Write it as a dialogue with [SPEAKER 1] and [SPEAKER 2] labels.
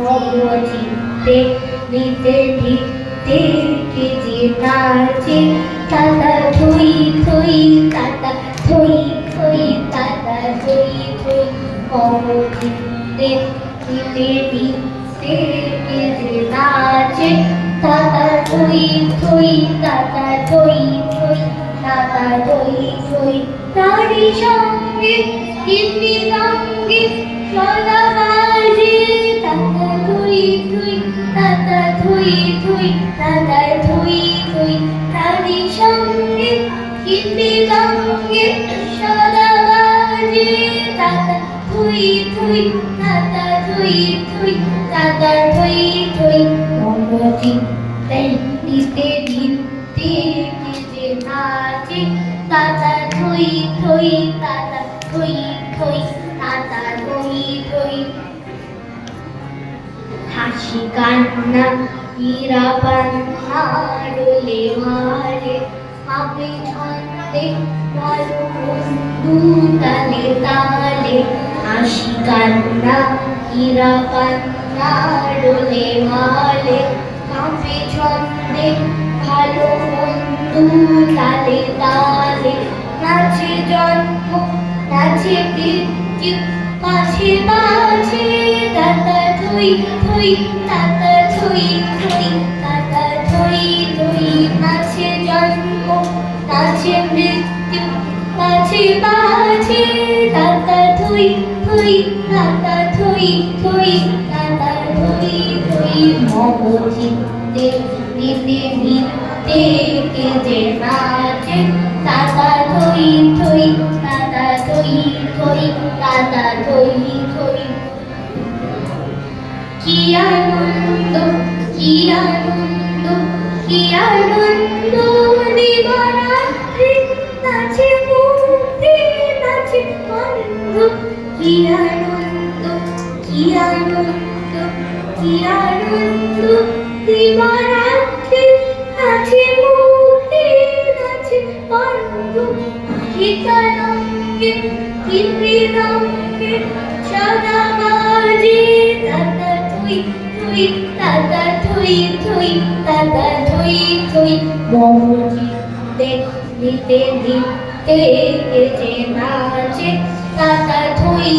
[SPEAKER 1] মগজিতে নিতে নিতে কে যে নাচে তাতা থই থই তাতা থই থই তাতা থই থই মগজিতে নিতে নিতে কে যে নাচে তাতা থই থই তাতা থই থই তাতা থই থই তারি সঙ্গে হিন্দি সঙ্গে সদা বাজে তাতা থই থই তাতা থই থই তাতা থই থই তারি সঙ্গে হিন্দি সঙ্গে সদা বাজে তাতা থই থই তাতা থই থই তাতা থই থই মগজিতে নিতে নিতে কে যে নাচে তাতা থই থই তাতা থই থই তাতা থই থই হাসি কান্না হীরা পান্না ডোলে মারে মাপে ছন্দে বলো বন্ধু তালে তালে হাসি কান্না হীরা পান্না ডোলে মালে মাপে ছন্দে ভালো বন্ধু তালে তালে নাচে জন্ম নাচে মৃত্যু পাছে পাছে তাতা থই থই তাতা থই থই তাতা থই থই নাচে জন্ম নাচে মৃত্যু পাছে পাছে তাতা থই থই তাতা থই থই তাতা থই থই মগজিতে নিতে নিতে কে যে নাচে তাতা থই থই তাতা থই থই তাতা থই থই কি আনন্দ কি আনন্দ কি আনন্দ দিবারাত্রি নাচে মূর্তি নাচে আনন্দ কি আনন্দ কি আনন্দ কি আনন্দ দিবারাত্রি নাচে মূর্তি নাচে আনন্দ হিতারঙ্গে হিন্দিরঙ্গে সদা বাজে তাতা থই থই তাতা থই থই তাতা থই থই মগজিতে নিতে নিতে কে যে নাচে তাতা থই